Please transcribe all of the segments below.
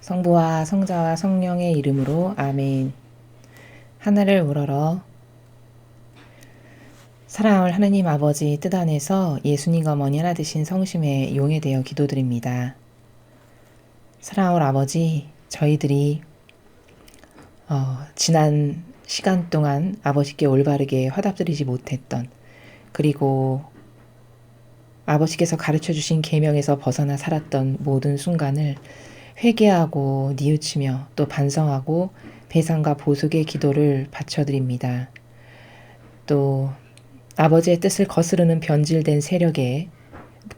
성부와 성자와 성령의 이름으로 아멘. 하늘을 우러러 사랑을 하느님 아버지 뜻 안에서 예수님과 어머니 하나 되신 성심의 용에 대어 기도드립니다. 사랑하는 아버지, 저희들이 지난 시간 동안 아버지께 올바르게 화답드리지 못했던, 그리고 아버지께서 가르쳐주신 계명에서 벗어나 살았던 모든 순간을 회개하고 뉘우치며 또 반성하고 배상과 보속의 기도를 바쳐드립니다. 또 아버지의 뜻을 거스르는 변질된 세력에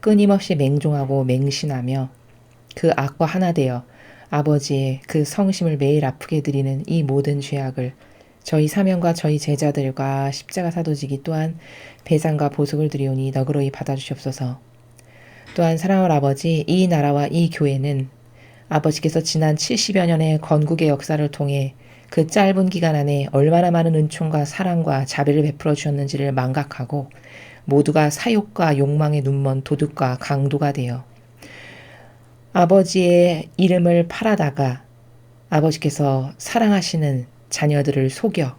끊임없이 맹종하고 맹신하며 그 악과 하나 되어 아버지의 그 성심을 매일 아프게 드리는 이 모든 죄악을 저희 사명과 저희 제자들과 십자가 사도지기 또한 배상과 보속을 드리오니 너그러이 받아주시옵소서. 또한 사랑하는 아버지, 이 나라와 이 교회는 아버지께서 지난 70여 년의 건국의 역사를 통해 그 짧은 기간 안에 얼마나 많은 은총과 사랑과 자비를 베풀어 주셨는지를 망각하고 모두가 사욕과 욕망에 눈먼 도둑과 강도가 되어 아버지의 이름을 팔아다가 아버지께서 사랑하시는 자녀들을 속여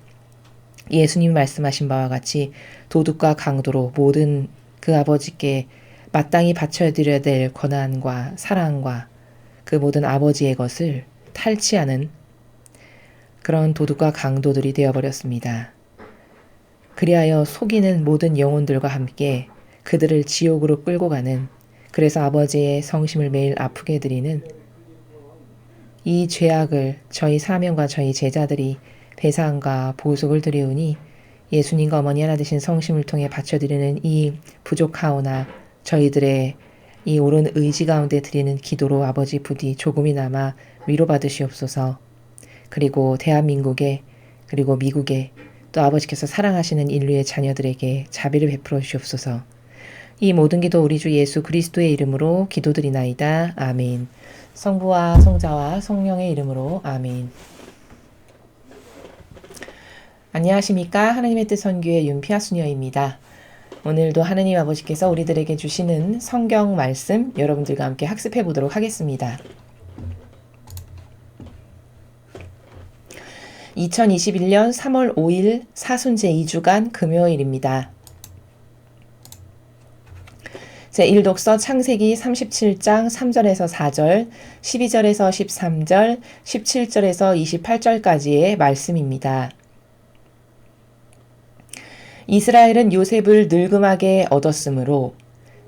예수님이 말씀하신 바와 같이 도둑과 강도로 모든 그 아버지께 마땅히 바쳐드려야 될 권한과 사랑과 그 모든 아버지의 것을 탈취하는 그런 도둑과 강도들이 되어버렸습니다. 그리하여 속이는 모든 영혼들과 함께 그들을 지옥으로 끌고 가는, 그래서 아버지의 성심을 매일 아프게 드리는 이 죄악을 저희 사명과 저희 제자들이 배상과 보속을 드리오니 예수님과 어머니 하나 되신 성심을 통해 바쳐드리는 이 부족하오나 저희들의 이 옳은 의지 가운데 드리는 기도로 아버지 부디 조금이나마 위로받으시옵소서. 그리고 대한민국에, 그리고 미국에, 또 아버지께서 사랑하시는 인류의 자녀들에게 자비를 베풀어 주시옵소서. 이 모든 기도 우리 주 예수 그리스도의 이름으로 기도드리나이다. 아멘. 성부와 성자와 성령의 이름으로 아멘. 안녕하십니까. 하느님의 뜻 선교의 윤피아 수녀입니다. 오늘도 하느님 아버지께서 우리들에게 주시는 성경 말씀 여러분들과 함께 학습해 보도록 하겠습니다. 2021년 3월 5일 사순제 2주간 금요일입니다. 제1독서 창세기 37장 3절에서 4절, 12절에서 13절, 17절에서 28절까지의 말씀입니다. 이스라엘은 요셉을 늙음하게 얻었으므로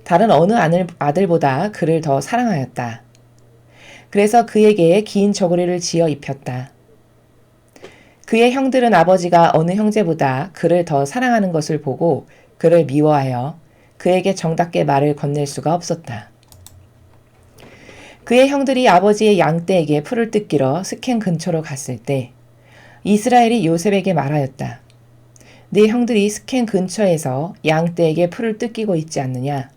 다른 어느 아들보다 그를 더 사랑하였다. 그래서 그에게 긴 저고리를 지어 입혔다. 그의 형들은 아버지가 어느 형제보다 그를 더 사랑하는 것을 보고 그를 미워하여 그에게 정답게 말을 건넬 수가 없었다. 그의 형들이 아버지의 양떼에게 풀을 뜯기러 스켄 근처로 갔을 때 이스라엘이 요셉에게 말하였다. 네 형들이 스켄 근처에서 양떼에게 풀을 뜯기고 있지 않느냐?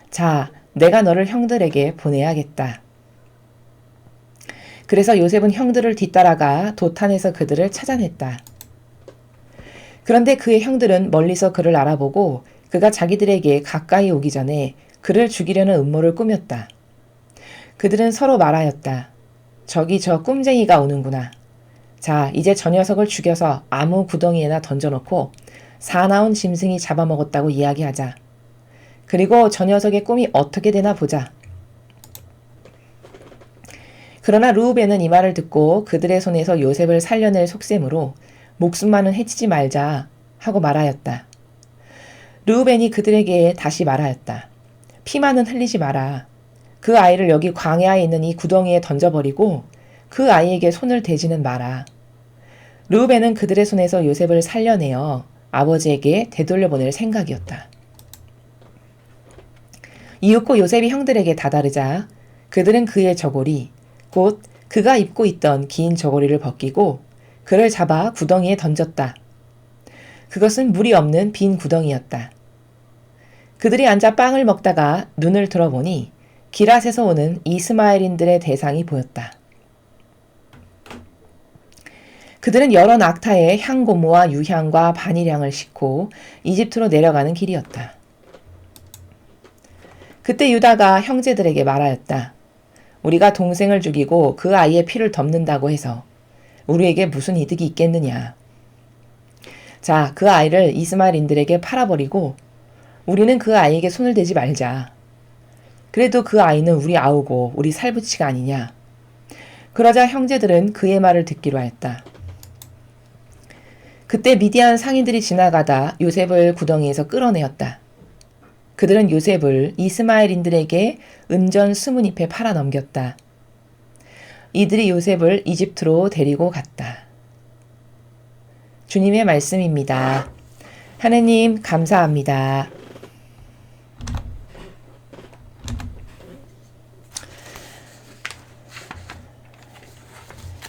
자, 내가 너를 형들에게 보내야겠다. 그래서 요셉은 형들을 뒤따라가 도탄에서 그들을 찾아냈다. 그런데 그의 형들은 멀리서 그를 알아보고 그가 자기들에게 가까이 오기 전에 그를 죽이려는 음모를 꾸몄다. 그들은 서로 말하였다. 저기 저 꼼쟁이가 오는구나. 자, 이제 저 녀석을 죽여서 아무 구덩이에나 던져놓고 사나운 짐승이 잡아먹었다고 이야기하자. 그리고 저 녀석의 꿈이 어떻게 되나 보자. 그러나 르우벤은 이 말을 듣고 그들의 손에서 요셉을 살려낼 속셈으로 목숨만은 해치지 말자 하고 말하였다. 르우벤이 그들에게 다시 말하였다. 피만은 흘리지 마라. 그 아이를 여기 광야에 있는 이 구덩이에 던져버리고 그 아이에게 손을 대지는 마라. 르우벤은 그들의 손에서 요셉을 살려내어 아버지에게 되돌려보낼 생각이었다. 이윽고 요셉이 형들에게 다다르자 그들은 그의 저고리, 곧 그가 입고 있던 긴 저고리를 벗기고 그를 잡아 구덩이에 던졌다. 그것은 물이 없는 빈 구덩이였다. 그들이 앉아 빵을 먹다가 눈을 들어보니 기랏에서 오는 이스마엘인들의 대상이 보였다. 그들은 여러 낙타에 향고무와 유향과 바닐향을 싣고 이집트로 내려가는 길이었다. 그때 유다가 형제들에게 말하였다. 우리가 동생을 죽이고 그 아이의 피를 덮는다고 해서 우리에게 무슨 이득이 있겠느냐. 자, 그 아이를 이스마엘인들에게 팔아버리고 우리는 그 아이에게 손을 대지 말자. 그래도 그 아이는 우리 아우고 우리 살부치가 아니냐. 그러자 형제들은 그의 말을 듣기로 하였다. 그때 미디안 상인들이 지나가다 요셉을 구덩이에서 끌어내었다. 그들은 요셉을 이스마엘인들에게 은전 20잎에 팔아 넘겼다. 이들이 요셉을 이집트로 데리고 갔다. 주님의 말씀입니다. 하느님 감사합니다.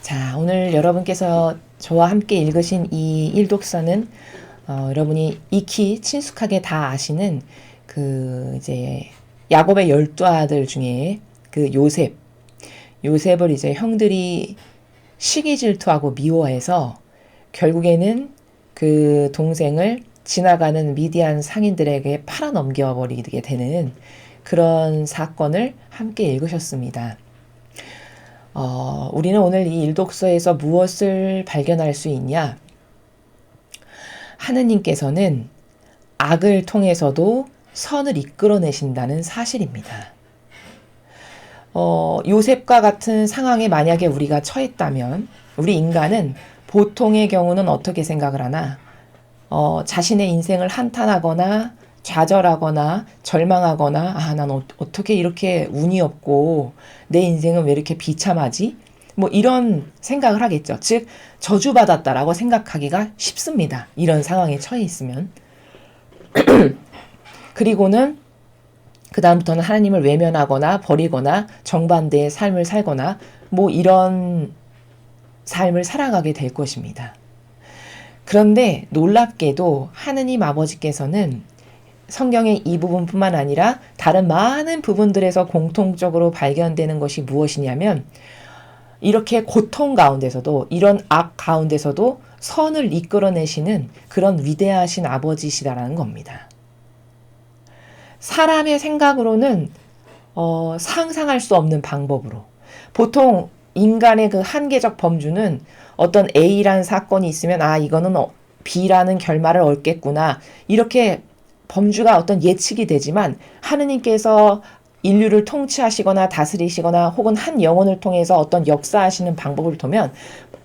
자, 오늘 여러분께서 저와 함께 읽으신 이 일독서는 여러분이 익히 친숙하게 다 아시는 그 이제 야곱의 12아들 중에 그 요셉을 이제 형들이 시기 질투하고 미워해서 결국에는 그 동생을 지나가는 미디안 상인들에게 팔아 넘겨버리게 되는 그런 사건을 함께 읽으셨습니다. 우리는 오늘 이 일독서에서 무엇을 발견할 수 있냐? 하느님께서는 악을 통해서도 선을 이끌어내신다는 사실입니다. 요셉과 같은 상황에 만약에 우리가 처했다면 우리 인간은 보통의 경우는 어떻게 생각을 하나? 자신의 인생을 한탄하거나 좌절하거나 절망하거나 난 어떻게 이렇게 운이 없고 내 인생은 왜 이렇게 비참하지? 뭐 이런 생각을 하겠죠. 즉 저주받았다라고 생각하기가 쉽습니다. 이런 상황에 처해 있으면. 그리고는 그 다음부터는 하나님을 외면하거나 버리거나 정반대의 삶을 살거나 뭐 이런 삶을 살아가게 될 것입니다. 그런데 놀랍게도 하느님 아버지께서는 성경의 이 부분뿐만 아니라 다른 많은 부분들에서 공통적으로 발견되는 것이 무엇이냐면 이렇게 고통 가운데서도 이런 악 가운데서도 선을 이끌어내시는 그런 위대하신 아버지시다라는 겁니다. 사람의 생각으로는 상상할 수 없는 방법으로 보통 인간의 그 한계적 범주는 어떤 A라는 사건이 있으면 이거는 B라는 결말을 얻겠구나 이렇게 범주가 어떤 예측이 되지만 하느님께서 인류를 통치하시거나 다스리시거나 혹은 한 영혼을 통해서 어떤 역사하시는 방법을 보면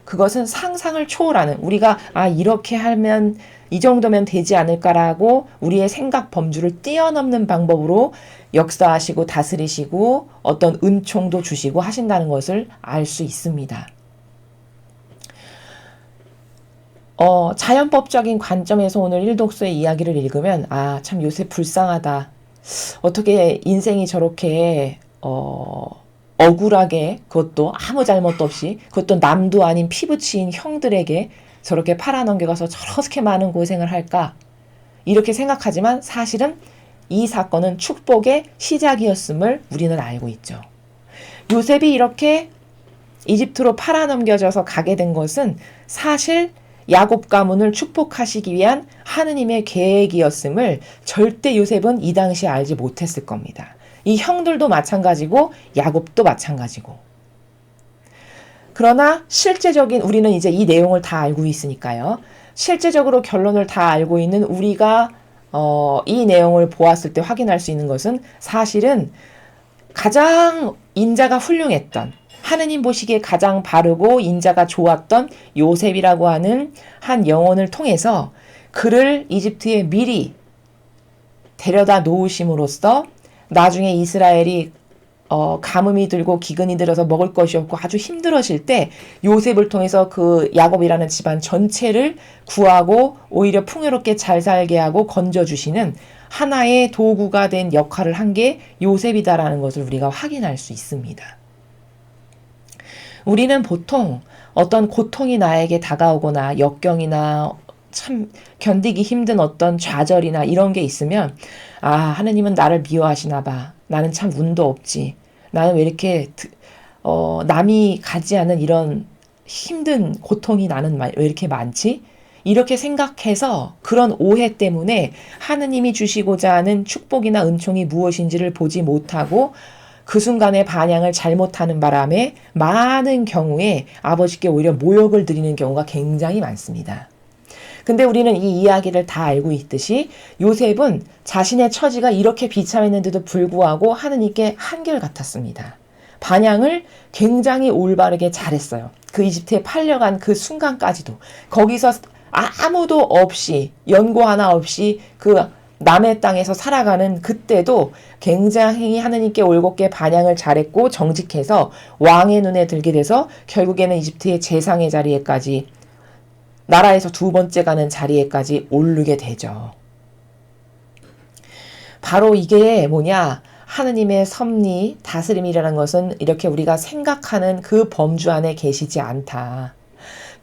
그것은 상상을 초월하는 우리가 이렇게 하면 이 정도면 되지 않을까라고 우리의 생각 범주를 뛰어넘는 방법으로 역사하시고 다스리시고 어떤 은총도 주시고 하신다는 것을 알 수 있습니다. 자연법적인 관점에서 오늘 일독서의 이야기를 읽으면 참 요셉 불쌍하다. 어떻게 인생이 저렇게 억울하게 그것도 아무 잘못도 없이 그것도 남도 아닌 피부치인 형들에게 저렇게 팔아넘겨가서 저렇게 많은 고생을 할까? 이렇게 생각하지만 사실은 이 사건은 축복의 시작이었음을 우리는 알고 있죠. 요셉이 이렇게 이집트로 팔아넘겨져서 가게 된 것은 사실 야곱 가문을 축복하시기 위한 하느님의 계획이었음을 절대 요셉은 이 당시에 알지 못했을 겁니다. 이 형들도 마찬가지고 야곱도 마찬가지고. 그러나 실제적인 우리는 이제 이 내용을 다 알고 있으니까요. 실제적으로 결론을 다 알고 있는 우리가 이 내용을 보았을 때 확인할 수 있는 것은 사실은 가장 인자가 훌륭했던 하느님 보시기에 가장 바르고 인자가 좋았던 요셉이라고 하는 한 영혼을 통해서 그를 이집트에 미리 데려다 놓으심으로써 나중에 이스라엘이 가뭄이 들고 기근이 들어서 먹을 것이 없고 아주 힘들어질 때 요셉을 통해서 그 야곱이라는 집안 전체를 구하고 오히려 풍요롭게 잘 살게 하고 건져주시는 하나의 도구가 된 역할을 한 게 요셉이다라는 것을 우리가 확인할 수 있습니다. 우리는 보통 어떤 고통이 나에게 다가오거나 역경이나 참 견디기 힘든 어떤 좌절이나 이런 게 있으면 하느님은 나를 미워하시나 봐. 나는 참 운도 없지. 나는 왜 이렇게 남이 가지 않은 이런 힘든 고통이 나는 왜 이렇게 많지? 이렇게 생각해서 그런 오해 때문에 하느님이 주시고자 하는 축복이나 은총이 무엇인지를 보지 못하고 그 순간에 반향을 잘못하는 바람에 많은 경우에 아버지께 오히려 모욕을 드리는 경우가 굉장히 많습니다. 근데 우리는 이 이야기를 다 알고 있듯이 요셉은 자신의 처지가 이렇게 비참했는데도 불구하고 하느님께 한결같았습니다. 반향을 굉장히 올바르게 잘했어요. 그 이집트에 팔려간 그 순간까지도. 거기서 아무도 없이, 연고 하나 없이 그 남의 땅에서 살아가는 그때도 굉장히 하느님께 올곧게 반향을 잘했고 정직해서 왕의 눈에 들게 돼서 결국에는 이집트의 제상의 자리에까지, 나라에서 두 번째 가는 자리에까지 오르게 되죠. 바로 이게 뭐냐? 하느님의 섭리, 다스림이라는 것은 이렇게 우리가 생각하는 그 범주 안에 계시지 않다.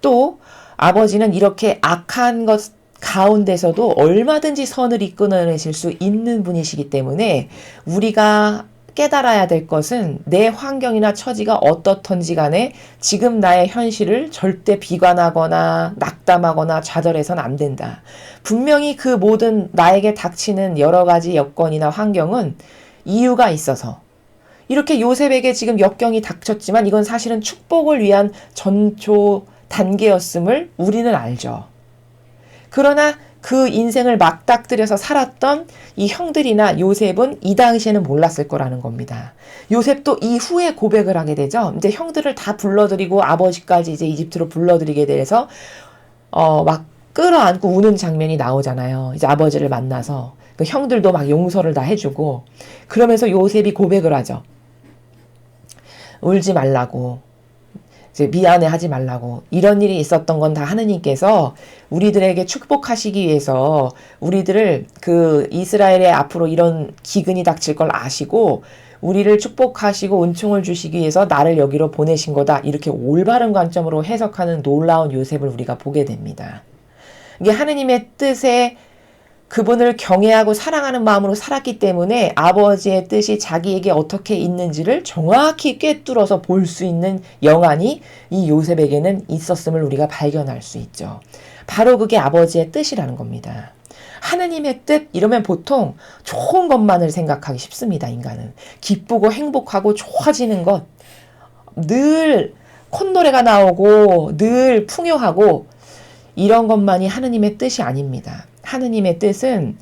또 아버지는 이렇게 악한 것 가운데서도 얼마든지 선을 이끌어내실 수 있는 분이시기 때문에 우리가 깨달아야 될 것은 내 환경이나 처지가 어떻든지 간에 지금 나의 현실을 절대 비관하거나 낙담하거나 좌절해서는 안 된다. 분명히 그 모든 나에게 닥치는 여러 가지 여건이나 환경은 이유가 있어서, 이렇게 요셉에게 지금 역경이 닥쳤지만 이건 사실은 축복을 위한 전초 단계였음을 우리는 알죠. 그러나 그 인생을 맞닥뜨려서 살았던 이 형들이나 요셉은 이 당시에는 몰랐을 거라는 겁니다. 요셉도 이후에 고백을 하게 되죠. 이제 형들을 다 불러들이고 아버지까지 이제 이집트로 불러들이게 돼서 막 끌어안고 우는 장면이 나오잖아요. 이제 아버지를 만나서 그 형들도 막 용서를 다 해주고, 그러면서 요셉이 고백을 하죠. 울지 말라고, 이제 미안해 하지 말라고. 이런 일이 있었던 건 다 하느님께서 우리들에게 축복하시기 위해서 우리들을 그 이스라엘의 앞으로 이런 기근이 닥칠 걸 아시고 우리를 축복하시고 은총을 주시기 위해서 나를 여기로 보내신 거다. 이렇게 올바른 관점으로 해석하는 놀라운 요셉을 우리가 보게 됩니다. 이게 하느님의 뜻에 그분을 경외하고 사랑하는 마음으로 살았기 때문에 아버지의 뜻이 자기에게 어떻게 있는지를 정확히 꿰뚫어서 볼 수 있는 영안이 이 요셉에게는 있었음을 우리가 발견할 수 있죠. 바로 그게 아버지의 뜻이라는 겁니다. 하느님의 뜻 이러면 보통 좋은 것만을 생각하기 쉽습니다. 인간은 기쁘고 행복하고 좋아지는 것, 늘 콧노래가 나오고 늘 풍요하고 이런 것만이 하느님의 뜻이 아닙니다. 하느님의 뜻은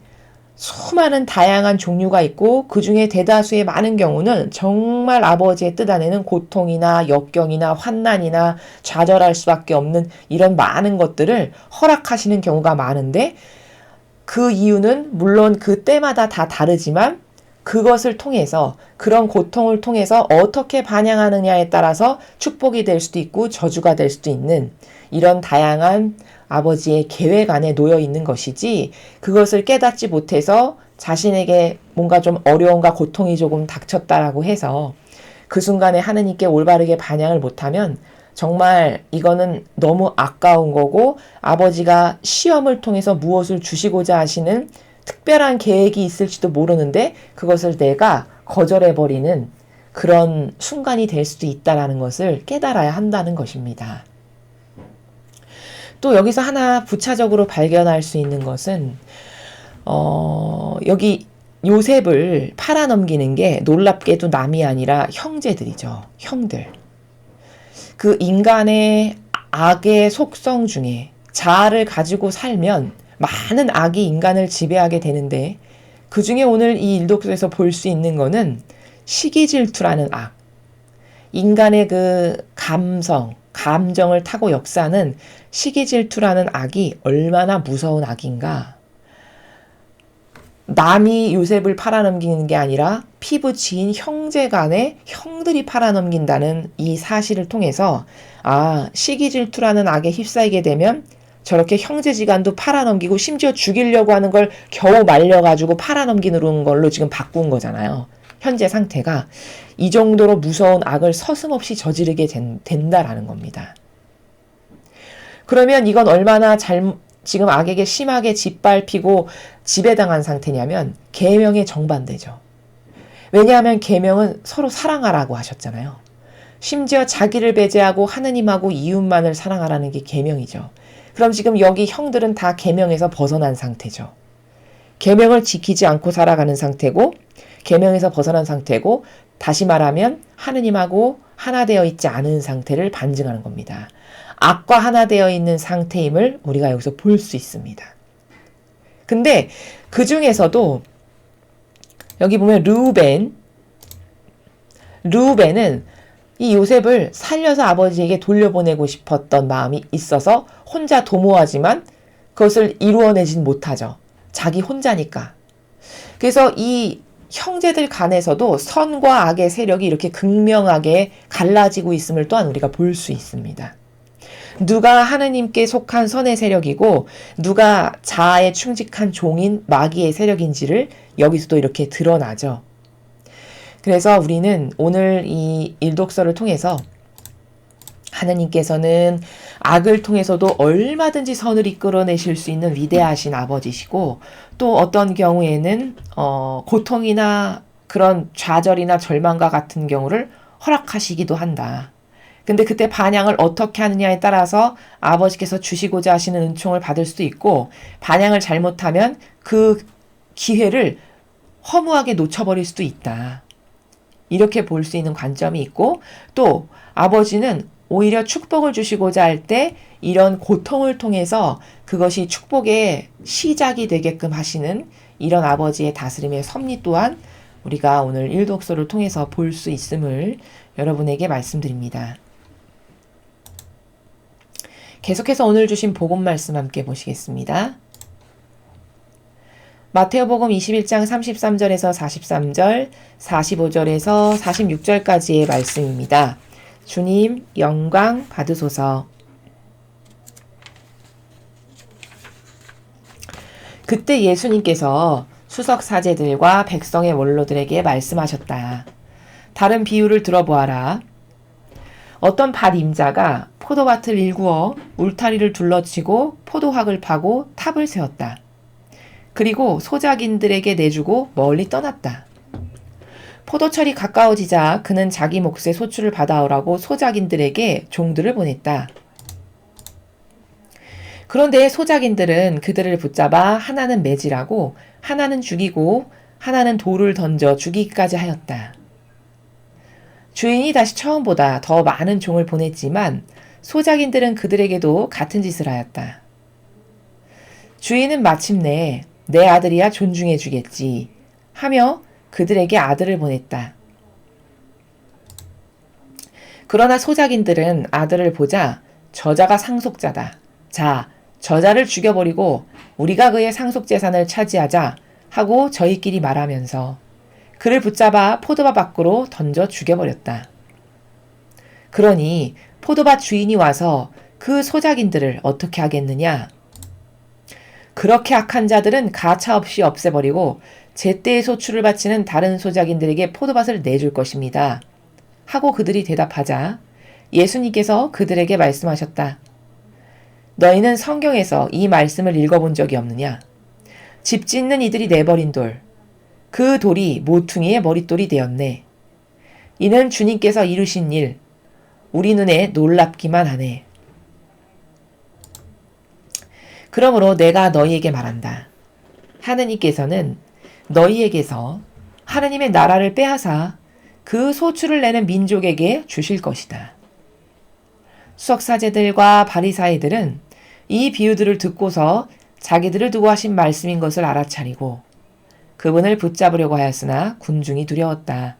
수많은 다양한 종류가 있고 그 중에 대다수의 많은 경우는 정말 아버지의 뜻 안에는 고통이나 역경이나 환난이나 좌절할 수밖에 없는 이런 많은 것들을 허락하시는 경우가 많은데, 그 이유는 물론 그 때마다 다 다르지만 그것을 통해서, 그런 고통을 통해서 어떻게 반영하느냐에 따라서 축복이 될 수도 있고 저주가 될 수도 있는 이런 다양한 아버지의 계획 안에 놓여 있는 것이지, 그것을 깨닫지 못해서 자신에게 뭔가 좀 어려움과 고통이 조금 닥쳤다라고 해서 그 순간에 하느님께 올바르게 반영을 못하면 정말 이거는 너무 아까운 거고, 아버지가 시험을 통해서 무엇을 주시고자 하시는 특별한 계획이 있을지도 모르는데 그것을 내가 거절해버리는 그런 순간이 될 수도 있다는 것을 깨달아야 한다는 것입니다. 또 여기서 하나 부차적으로 발견할 수 있는 것은 여기 요셉을 팔아넘기는 게 놀랍게도 남이 아니라 형제들이죠. 형들. 그 인간의 악의 속성 중에 자아를 가지고 살면 많은 악이 인간을 지배하게 되는데, 그 중에 오늘 이 일독서에서 볼 수 있는 거는 시기질투라는 악. 인간의 그 감정을 타고 역사는 시기질투라는 악이 얼마나 무서운 악인가. 남이 요셉을 팔아넘기는 게 아니라 피부치인 형제 간에 형들이 팔아넘긴다는 이 사실을 통해서, 시기질투라는 악에 휩싸이게 되면 저렇게 형제지간도 팔아넘기고 심지어 죽이려고 하는 걸 겨우 말려가지고 팔아넘기는 걸로 지금 바꾼 거잖아요. 현재 상태가 이 정도로 무서운 악을 서슴없이 저지르게 된다라는 겁니다. 그러면 이건 얼마나 지금 악에게 심하게 짓밟히고 지배당한 상태냐면 계명에 정반대죠. 왜냐하면 계명은 서로 사랑하라고 하셨잖아요. 심지어 자기를 배제하고 하느님하고 이웃만을 사랑하라는 게 계명이죠. 그럼 지금 여기 형들은 다 계명에서 벗어난 상태죠. 계명을 지키지 않고 살아가는 상태고, 계명에서 벗어난 상태고, 다시 말하면 하느님하고 하나 되어 있지 않은 상태를 반증하는 겁니다. 악과 하나 되어 있는 상태임을 우리가 여기서 볼 수 있습니다. 근데 그 중에서도 여기 보면 르우벤은 이 요셉을 살려서 아버지에게 돌려보내고 싶었던 마음이 있어서 혼자 도모하지만 그것을 이루어내진 못하죠. 자기 혼자니까. 그래서 이 형제들 간에서도 선과 악의 세력이 이렇게 극명하게 갈라지고 있음을 또한 우리가 볼 수 있습니다. 누가 하느님께 속한 선의 세력이고 누가 자아에 충직한 종인 마귀의 세력인지를 여기서도 이렇게 드러나죠. 그래서 우리는 오늘 이 일독서를 통해서 하느님께서는 악을 통해서도 얼마든지 선을 이끌어내실 수 있는 위대하신 아버지시고 또 어떤 경우에는 고통이나 그런 좌절이나 절망과 같은 경우를 허락하시기도 한다. 근데 그때 반향을 어떻게 하느냐에 따라서 아버지께서 주시고자 하시는 은총을 받을 수도 있고 반향을 잘못하면 그 기회를 허무하게 놓쳐버릴 수도 있다. 이렇게 볼 수 있는 관점이 있고 또 아버지는 오히려 축복을 주시고자 할 때 이런 고통을 통해서 그것이 축복의 시작이 되게끔 하시는 이런 아버지의 다스림의 섭리 또한 우리가 오늘 일독서를 통해서 볼 수 있음을 여러분에게 말씀드립니다. 계속해서 오늘 주신 복음 말씀 함께 보시겠습니다. 마태오복음 21장 33절에서 43절, 45절에서 46절까지의 말씀입니다. 주님 영광 받으소서. 그때 예수님께서 수석 사제들과 백성의 원로들에게 말씀하셨다. 다른 비유를 들어보아라. 어떤 밭 임자가 포도밭을 일구어 울타리를 둘러치고 포도학을 파고 탑을 세웠다. 그리고 소작인들에게 내주고 멀리 떠났다. 포도철이 가까워지자 그는 자기 몫의 소출을 받아오라고 소작인들에게 종들을 보냈다. 그런데 소작인들은 그들을 붙잡아 하나는 매질하고 하나는 죽이고 하나는 돌을 던져 죽이기까지 하였다. 주인이 다시 처음보다 더 많은 종을 보냈지만 소작인들은 그들에게도 같은 짓을 하였다. 주인은 마침내 내 아들이야 존중해 주겠지 하며 그들에게 아들을 보냈다. 그러나 소작인들은 아들을 보자 저자가 상속자다. 자, 저자를 죽여버리고 우리가 그의 상속재산을 차지하자 하고 저희끼리 말하면서 그를 붙잡아 포도밭 밖으로 던져 죽여버렸다. 그러니 포도밭 주인이 와서 그 소작인들을 어떻게 하겠느냐? 그렇게 악한 자들은 가차없이 없애버리고 제때의 소출을 바치는 다른 소작인들에게 포도밭을 내줄 것입니다. 하고 그들이 대답하자 예수님께서 그들에게 말씀하셨다. 너희는 성경에서 이 말씀을 읽어본 적이 없느냐? 집 짓는 이들이 내버린 돌, 그 돌이 모퉁이의 머릿돌이 되었네. 이는 주님께서 이루신 일, 우리 눈에 놀랍기만 하네. 그러므로 내가 너희에게 말한다. 하느님께서는 너희에게서 하느님의 나라를 빼앗아 그 소출을 내는 민족에게 주실 것이다. 수석사제들과 바리사이들은 이 비유들을 듣고서 자기들을 두고 하신 말씀인 것을 알아차리고 그분을 붙잡으려고 하였으나 군중이 두려웠다.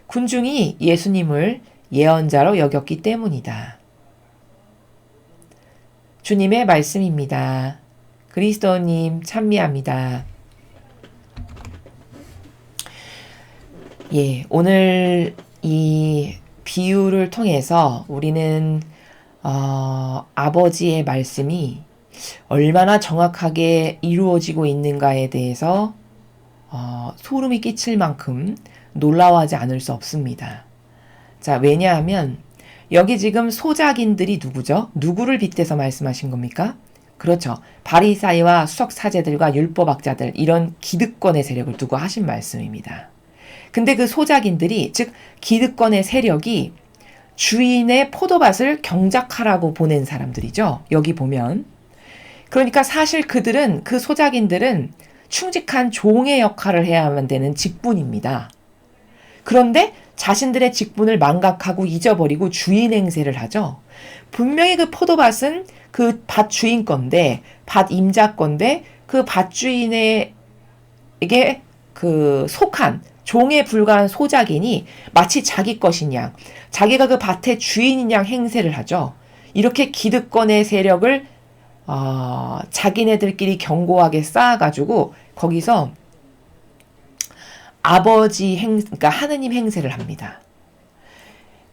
군중이 예수님을 예언자로 여겼기 때문이다. 주님의 말씀입니다. 그리스도님 찬미합니다. 예, 오늘 이 비유를 통해서 우리는 아버지의 말씀이 얼마나 정확하게 이루어지고 있는가에 대해서 소름이 끼칠 만큼 놀라워하지 않을 수 없습니다. 자, 왜냐하면 여기 지금 소작인들이 누구죠? 누구를 빗대서 말씀하신 겁니까? 그렇죠. 바리사이와 수석사제들과 율법학자들 이런 기득권의 세력을 두고 하신 말씀입니다. 근데 그 소작인들이 즉 기득권의 세력이 주인의 포도밭을 경작하라고 보낸 사람들이죠. 여기 보면. 그러니까 사실 그들은 그 소작인들은 충직한 종의 역할을 해야만 되는 직분입니다. 그런데 자신들의 직분을 망각하고 잊어버리고 주인 행세를 하죠. 분명히 그 포도밭은 그 밭 주인 건데, 밭 임자 건데, 그 밭 주인에게 그 속한 종에 불과한 소작이니 마치 자기 것인 양, 자기가 그 밭의 주인인 양 행세를 하죠. 이렇게 기득권의 세력을 자기네들끼리 견고하게 쌓아가지고 거기서 그러니까 하느님 행세를 합니다.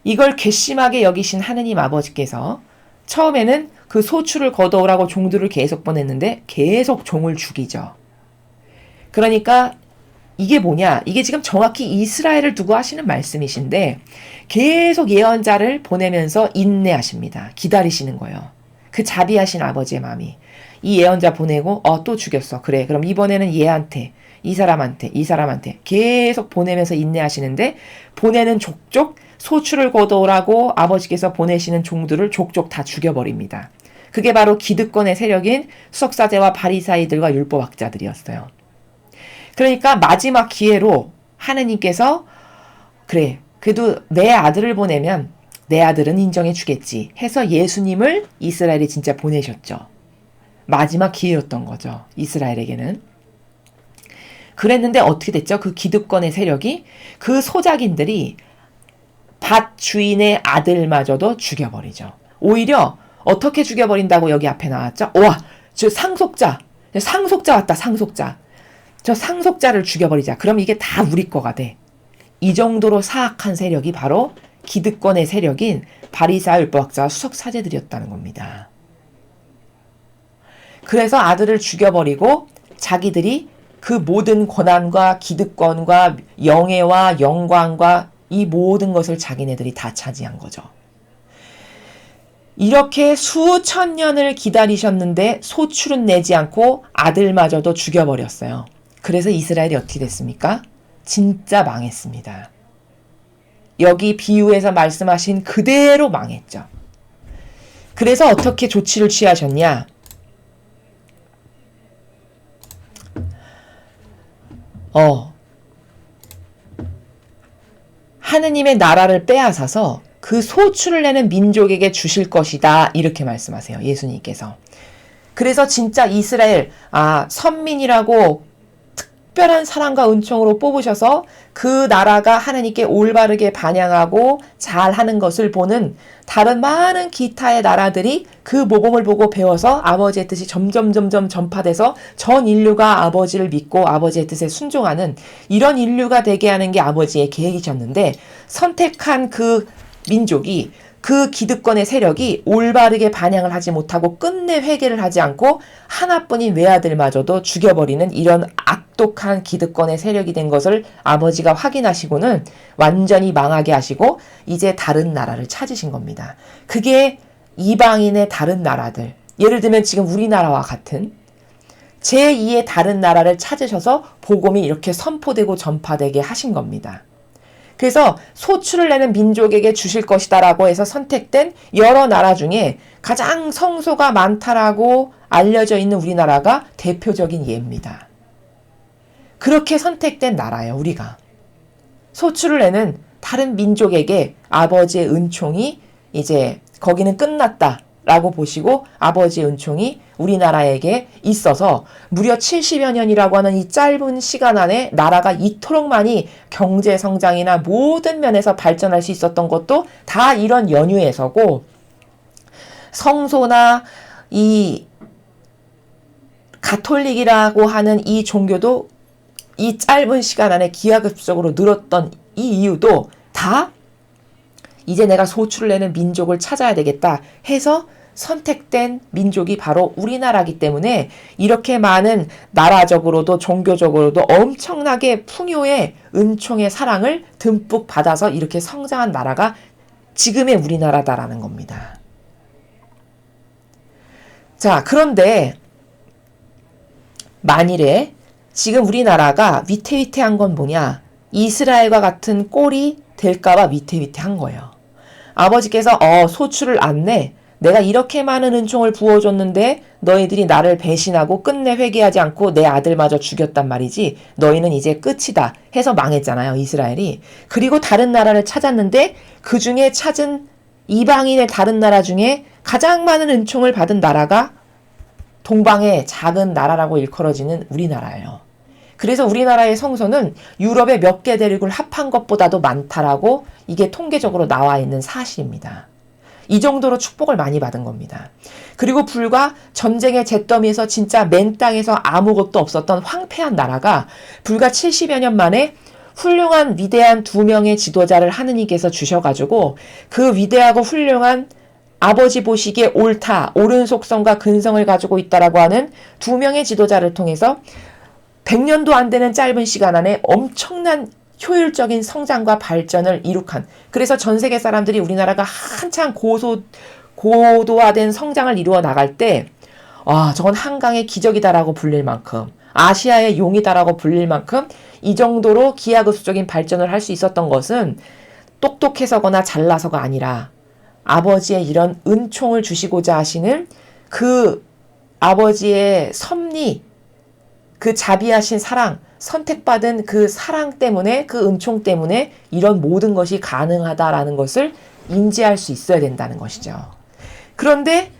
이걸 괘씸하게 여기신 하느님 아버지께서 처음에는 그 소출을 거둬오라고 종들을 계속 보냈는데 계속 종을 죽이죠. 그러니까 이게 뭐냐? 이게 지금 정확히 이스라엘을 두고 하시는 말씀이신데 계속 예언자를 보내면서 인내하십니다. 기다리시는 거예요. 그 자비하신 아버지의 마음이. 이 예언자 보내고 또 죽였어. 그래. 그럼 이번에는 얘한테, 이 사람한테 계속 보내면서 인내하시는데 보내는 족족 소출을 거둬오라고 아버지께서 보내시는 종들을 족족 다 죽여버립니다. 그게 바로 기득권의 세력인 수석사제와 바리사이들과 율법학자들이었어요. 그러니까 마지막 기회로 하느님께서 그래, 그래도 내 아들을 보내면 내 아들은 인정해 주겠지 해서 예수님을 이스라엘에 진짜 보내셨죠. 마지막 기회였던 거죠. 이스라엘에게는. 그랬는데 어떻게 됐죠? 그 기득권의 세력이 그 소작인들이 밭 주인의 아들마저도 죽여버리죠. 오히려 어떻게 죽여버린다고 여기 앞에 나왔죠? 와, 저 상속자 왔다, 상속자. 저 상속자를 죽여버리자. 그럼 이게 다 우리 거가 돼. 이 정도로 사악한 세력이 바로 기득권의 세력인 바리사 율법학자 수석 사제들이었다는 겁니다. 그래서 아들을 죽여버리고 자기들이 그 모든 권한과 기득권과 영예와 영광과 이 모든 것을 자기네들이 다 차지한 거죠. 이렇게 수천 년을 기다리셨는데 소출은 내지 않고 아들마저도 죽여버렸어요. 그래서 이스라엘이 어떻게 됐습니까? 진짜 망했습니다. 여기 비유에서 말씀하신 그대로 망했죠. 그래서 어떻게 조치를 취하셨냐? 하느님의 나라를 빼앗아서 그 소출을 내는 민족에게 주실 것이다. 이렇게 말씀하세요. 예수님께서. 그래서 진짜 이스라엘, 선민이라고 특별한 사랑과 은총으로 뽑으셔서 그 나라가 하나님께 올바르게 반향하고 잘하는 것을 보는 다른 많은 기타의 나라들이 그 모범을 보고 배워서 아버지의 뜻이 점점 전파돼서 전 인류가 아버지를 믿고 아버지의 뜻에 순종하는 이런 인류가 되게 하는 게 아버지의 계획이셨는데 선택한 그 민족이 그 기득권의 세력이 올바르게 반향을 하지 못하고 끝내 회개를 하지 않고 하나뿐인 외아들마저도 죽여버리는 이런 악독한 기득권의 세력이 된 것을 아버지가 확인하시고는 완전히 망하게 하시고 이제 다른 나라를 찾으신 겁니다. 그게 이방인의 다른 나라들, 예를 들면 지금 우리나라와 같은 제2의 다른 나라를 찾으셔서 복음이 이렇게 선포되고 전파되게 하신 겁니다. 그래서 소출을 내는 민족에게 주실 것이다라고 해서 선택된 여러 나라 중에 가장 성소가 많다라고 알려져 있는 우리나라가 대표적인 예입니다. 그렇게 선택된 나라예요, 우리가. 소출을 내는 다른 민족에게 아버지의 은총이 이제 거기는 끝났다라고 보시고 아버지의 은총이 우리나라에게 있어서 무려 70여 년이라고 하는 이 짧은 시간 안에 나라가 이토록 많이 경제 성장이나 모든 면에서 발전할 수 있었던 것도 다 이런 연유에서고 성소나 이 가톨릭이라고 하는 이 종교도 이 짧은 시간 안에 기하급수적으로 늘었던 이 이유도 다 이제 내가 소출을 내는 민족을 찾아야 되겠다 해서 선택된 민족이 바로 우리나라이기 때문에 이렇게 많은 나라적으로도 종교적으로도 엄청나게 풍요의 은총의 사랑을 듬뿍 받아서 이렇게 성장한 나라가 지금의 우리나라다라는 겁니다. 자, 그런데 만일에 지금 우리나라가 위태위태한 건 뭐냐? 이스라엘과 같은 꼴이 될까봐 위태위태한 거예요. 아버지께서 소출을 안 내. 내가 이렇게 많은 은총을 부어줬는데 너희들이 나를 배신하고 끝내 회개하지 않고 내 아들마저 죽였단 말이지. 너희는 이제 끝이다 해서 망했잖아요, 이스라엘이. 그리고 다른 나라를 찾았는데 그 중에 찾은 이방인의 다른 나라 중에 가장 많은 은총을 받은 나라가 동방의 작은 나라라고 일컬어지는 우리나라예요. 그래서 우리나라의 성소는 유럽의 몇 개 대륙을 합한 것보다도 많다라고 이게 통계적으로 나와 있는 사실입니다. 이 정도로 축복을 많이 받은 겁니다. 그리고 불과 전쟁의 잿더미에서 진짜 맨 땅에서 아무것도 없었던 황폐한 나라가 불과 70여 년 만에 훌륭한 위대한 2명의 지도자를 하느님께서 주셔가지고 그 위대하고 훌륭한 아버지 보시기에 옳다, 옳은 속성과 근성을 가지고 있다라고 하는 2명의 지도자를 통해서 100년도 안 되는 짧은 시간 안에 엄청난 효율적인 성장과 발전을 이룩한, 그래서 전 세계 사람들이 우리나라가 한창 고도화된 성장을 이루어 나갈 때 저건 한강의 기적이다라고 불릴 만큼, 아시아의 용이다라고 불릴 만큼 이 정도로 기하급수적인 발전을 할 수 있었던 것은 똑똑해서거나 잘나서가 아니라 아버지의 이런 은총을 주시고자 하시는 그 아버지의 섭리, 그 자비하신 사랑, 선택받은 그 사랑 때문에, 그 은총 때문에 이런 모든 것이 가능하다라는 것을 인지할 수 있어야 된다는 것이죠. 그런데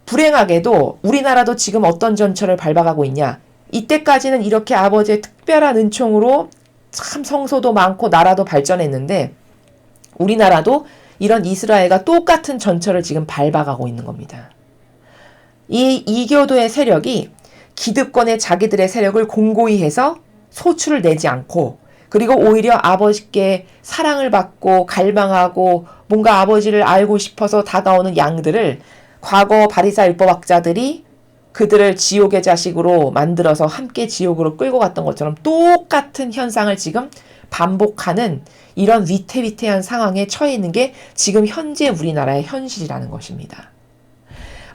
불행하게도 우리나라도 지금 어떤 전철을 밟아가고 있냐. 이때까지는 이렇게 아버지의 특별한 은총으로 참 성소도 많고 나라도 발전했는데 우리나라도 이런 이스라엘과 똑같은 전철을 지금 밟아가고 있는 겁니다. 이 이교도의 세력이 기득권의 자기들의 세력을 공고히 해서 소출을 내지 않고, 그리고 오히려 아버지께 사랑을 받고 갈망하고 뭔가 아버지를 알고 싶어서 다가오는 양들을 과거 바리사 율법학자들이 그들을 지옥의 자식으로 만들어서 함께 지옥으로 끌고 갔던 것처럼 똑같은 현상을 지금 반복하는 이런 위태위태한 상황에 처해 있는 게 지금 현재 우리나라의 현실이라는 것입니다.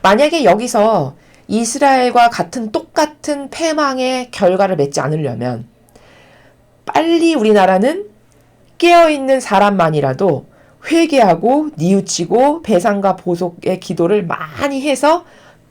만약에 여기서 이스라엘과 같은 똑같은 패망의 결과를 맺지 않으려면 빨리 우리나라는 깨어있는 사람만이라도 회개하고 뉘우치고 배상과 보속의 기도를 많이 해서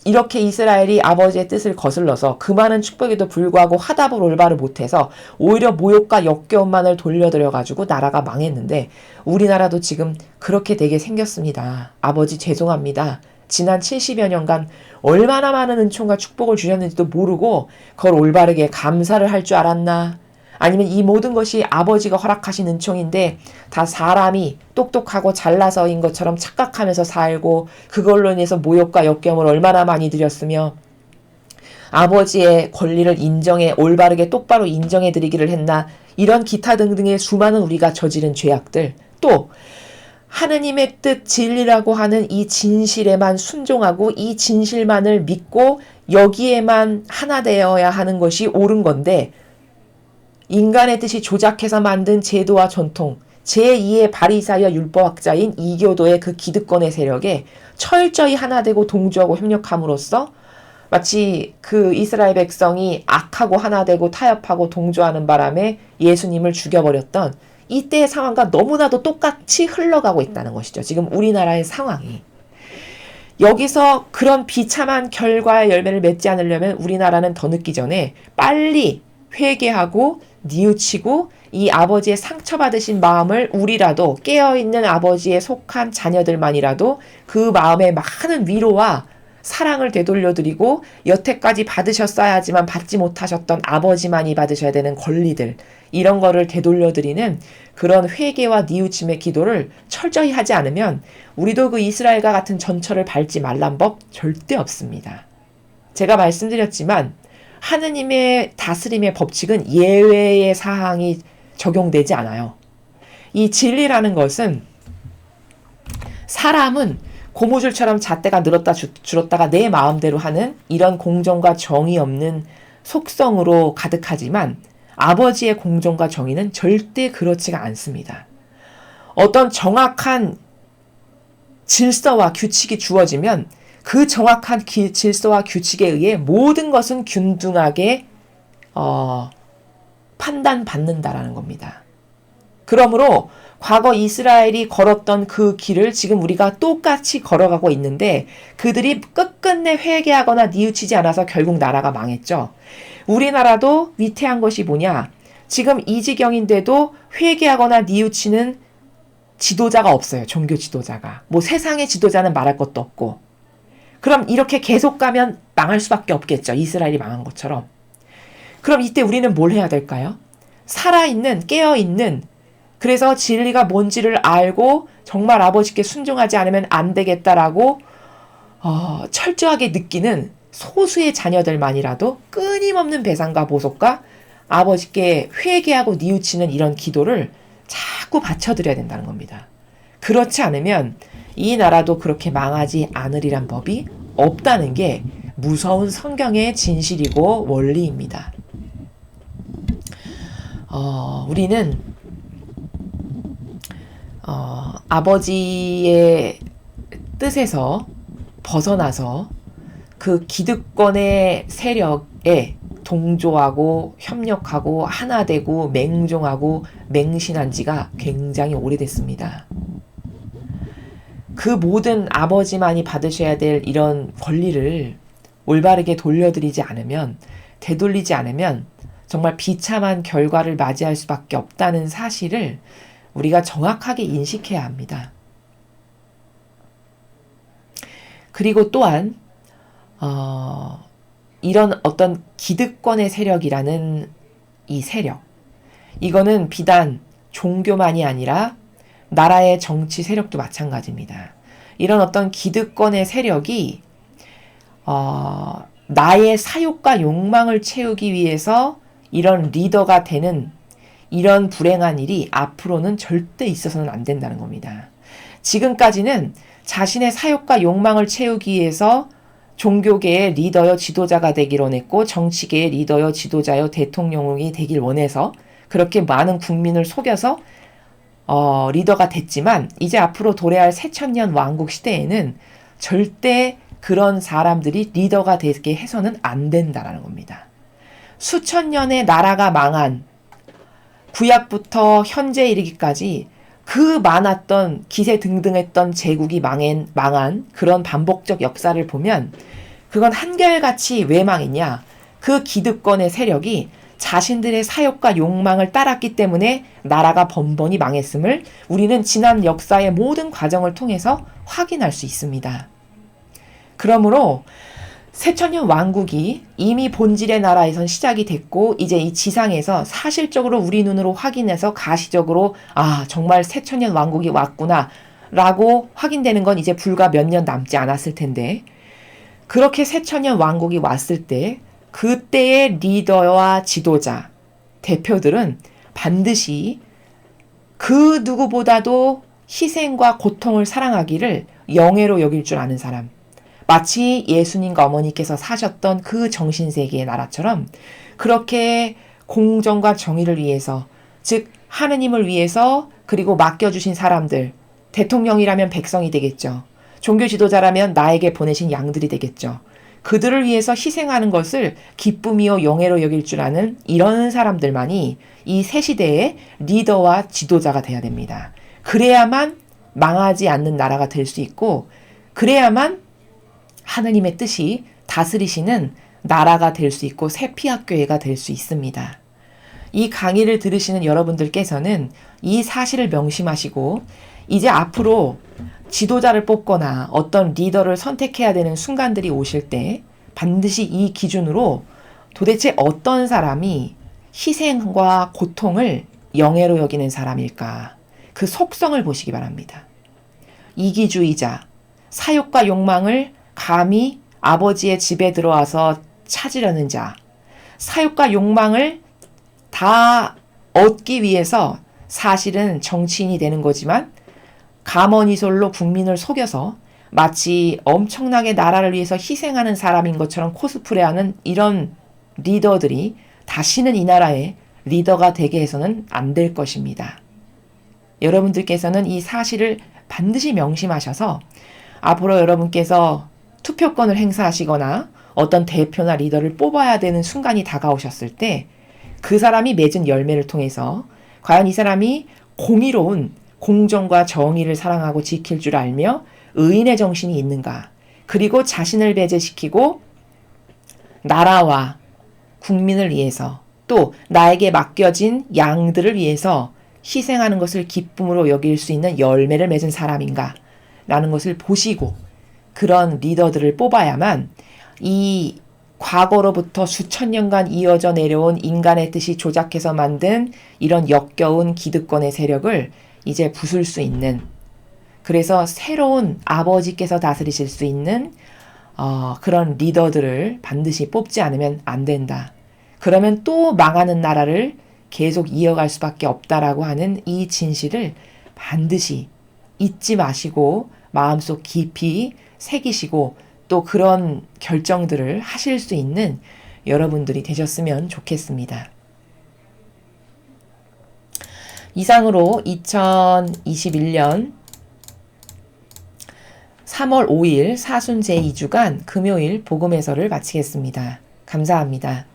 이렇게 이스라엘이 아버지의 뜻을 거슬러서 그 많은 축복에도 불구하고 화답을 올바로 못해서 오히려 모욕과 역겨움만을 돌려드려가지고 나라가 망했는데 우리나라도 지금 그렇게 되게 생겼습니다. 아버지 죄송합니다. 지난 70여 년간 얼마나 많은 은총과 축복을 주셨는지도 모르고 그걸 올바르게 감사를 할 줄 알았나? 아니면 이 모든 것이 아버지가 허락하신 은총인데 다 사람이 똑똑하고 잘나서인 것처럼 착각하면서 살고 그걸로 인해서 모욕과 역경을 얼마나 많이 드렸으며 아버지의 권리를 올바르게 똑바로 인정해 드리기를 했나? 이런 기타 등등의 수많은 우리가 저지른 죄악들, 또 하느님의 뜻 진리라고 하는 이 진실에만 순종하고 이 진실만을 믿고 여기에만 하나 되어야 하는 것이 옳은 건데 인간의 뜻이 조작해서 만든 제도와 전통, 제2의 바리사이어 율법학자인 이교도의 그 기득권의 세력에 철저히 하나 되고 동조하고 협력함으로써 마치 그 이스라엘 백성이 악하고 하나 되고 타협하고 동조하는 바람에 예수님을 죽여버렸던 이때의 상황과 너무나도 똑같이 흘러가고 있다는 것이죠. 지금 우리나라의 상황이. 여기서 그런 비참한 결과의 열매를 맺지 않으려면 우리나라는 더 늦기 전에 빨리 회개하고 뉘우치고 이 아버지의 상처받으신 마음을 우리라도 깨어있는 아버지에 속한 자녀들만이라도 그 마음의 많은 위로와 사랑을 되돌려드리고 여태까지 받으셨어야 하지만 받지 못하셨던 아버지만이 받으셔야 되는 권리들, 이런 거를 되돌려드리는 그런 회개와 뉘우침의 기도를 철저히 하지 않으면 우리도 그 이스라엘과 같은 전철을 밟지 말란 법 절대 없습니다. 제가 말씀드렸지만 하느님의 다스림의 법칙은 예외의 사항이 적용되지 않아요. 이 진리라는 것은 사람은 고무줄처럼 잣대가 늘었다 줄었다가 내 마음대로 하는 이런 공정과 정의 없는 속성으로 가득하지만 아버지의 공정과 정의는 절대 그렇지가 않습니다. 어떤 정확한 질서와 규칙이 주어지면 그 정확한 질서와 규칙에 의해 모든 것은 균등하게 판단받는다라는 겁니다. 그러므로 과거 이스라엘이 걸었던 그 길을 지금 우리가 똑같이 걸어가고 있는데 그들이 끝끝내 회개하거나 뉘우치지 않아서 결국 나라가 망했죠. 우리나라도 위태한 것이 뭐냐? 지금 이 지경인데도 회개하거나 뉘우치는 지도자가 없어요. 종교 지도자가. 뭐 세상의 지도자는 말할 것도 없고. 그럼 이렇게 계속 가면 망할 수밖에 없겠죠. 이스라엘이 망한 것처럼. 그럼 이때 우리는 뭘 해야 될까요? 살아있는, 깨어있는, 그래서 진리가 뭔지를 알고 정말 아버지께 순종하지 않으면 안 되겠다라고 철저하게 느끼는 소수의 자녀들만이라도 끊임없는 배상과 보속과 아버지께 회개하고 뉘우치는 이런 기도를 자꾸 바쳐드려야 된다는 겁니다. 그렇지 않으면 이 나라도 그렇게 망하지 않으리란 법이 없다는 게 무서운 성경의 진실이고 원리입니다. 우리는 아버지의 뜻에서 벗어나서 그 기득권의 세력에 동조하고 협력하고 하나 되고 맹종하고 맹신한 지가 굉장히 오래됐습니다. 그 모든 아버지만이 받으셔야 될 이런 권리를 올바르게 돌려드리지 않으면, 되돌리지 않으면 정말 비참한 결과를 맞이할 수밖에 없다는 사실을 우리가 정확하게 인식해야 합니다. 그리고 또한 이런 어떤 기득권의 세력이라는 이 세력, 이거는 비단 종교만이 아니라 나라의 정치 세력도 마찬가지입니다. 이런 어떤 기득권의 세력이 나의 사욕과 욕망을 채우기 위해서 이런 리더가 되는 이런 불행한 일이 앞으로는 절대 있어서는 안 된다는 겁니다. 지금까지는 자신의 사욕과 욕망을 채우기 위해서 종교계의 리더여 지도자가 되길 원했고 정치계의 리더여 지도자여 대통령이 되길 원해서 그렇게 많은 국민을 속여서 리더가 됐지만 이제 앞으로 도래할 새천년 왕국 시대에는 절대 그런 사람들이 리더가 되게 해서는 안 된다는 겁니다. 수천 년의 나라가 망한 구약부터 현재에 이르기까지 그 많았던 기세등등했던 제국이 망한 그런 반복적 역사를 보면 그건 한결같이 왜 망했냐? 그 기득권의 세력이 자신들의 사욕과 욕망을 따랐기 때문에 나라가 번번이 망했음을 우리는 지난 역사의 모든 과정을 통해서 확인할 수 있습니다. 그러므로 새천년 왕국이 이미 본질의 나라에선 시작이 됐고 이제 이 지상에서 사실적으로 우리 눈으로 확인해서 가시적으로 정말 새천년 왕국이 왔구나 라고 확인되는 건 이제 불과 몇 년 남지 않았을 텐데 그렇게 새천년 왕국이 왔을 때 그때의 리더와 지도자, 대표들은 반드시 그 누구보다도 희생과 고통을 사랑하기를 영예로 여길 줄 아는 사람, 마치 예수님과 어머니께서 사셨던 그 정신세계의 나라처럼 그렇게 공정과 정의를 위해서, 즉 하느님을 위해서 그리고 맡겨주신 사람들, 대통령이라면 백성이 되겠죠. 종교 지도자라면 나에게 보내신 양들이 되겠죠. 그들을 위해서 희생하는 것을 기쁨이요 영예로 여길 줄 아는 이런 사람들만이 이 새 시대의 리더와 지도자가 돼야 됩니다. 그래야만 망하지 않는 나라가 될 수 있고 그래야만 하느님의 뜻이 다스리시는 나라가 될 수 있고 새 피학교회가 될 수 있습니다. 이 강의를 들으시는 여러분들께서는 이 사실을 명심하시고 이제 앞으로 지도자를 뽑거나 어떤 리더를 선택해야 되는 순간들이 오실 때 반드시 이 기준으로 도대체 어떤 사람이 희생과 고통을 영예로 여기는 사람일까? 그 속성을 보시기 바랍니다. 이기주의자, 사욕과 욕망을 감히 아버지의 집에 들어와서 찾으려는 자, 사욕과 욕망을 다 얻기 위해서 사실은 정치인이 되는 거지만 가머니솔로 국민을 속여서 마치 엄청나게 나라를 위해서 희생하는 사람인 것처럼 코스프레하는 이런 리더들이 다시는 이 나라의 리더가 되게 해서는 안 될 것입니다. 여러분들께서는 이 사실을 반드시 명심하셔서 앞으로 여러분께서 투표권을 행사하시거나 어떤 대표나 리더를 뽑아야 되는 순간이 다가오셨을 때 그 사람이 맺은 열매를 통해서 과연 이 사람이 공의로운 공정과 정의를 사랑하고 지킬 줄 알며 의인의 정신이 있는가? 그리고 자신을 배제시키고 나라와 국민을 위해서 또 나에게 맡겨진 양들을 위해서 희생하는 것을 기쁨으로 여길 수 있는 열매를 맺은 사람인가? 라는 것을 보시고 그런 리더들을 뽑아야만 이 과거로부터 수천 년간 이어져 내려온 인간의 뜻이 조작해서 만든 이런 역겨운 기득권의 세력을 이제 부술 수 있는, 그래서 새로운 아버지께서 다스리실 수 있는 그런 리더들을 반드시 뽑지 않으면 안 된다. 그러면 또 망하는 나라를 계속 이어갈 수밖에 없다라고 하는 이 진실을 반드시 잊지 마시고 마음속 깊이 새기시고 또 그런 결정들을 하실 수 있는 여러분들이 되셨으면 좋겠습니다. 이상으로 2021년 3월 5일 사순 제2주간 금요일 복음 해설을 마치겠습니다. 감사합니다.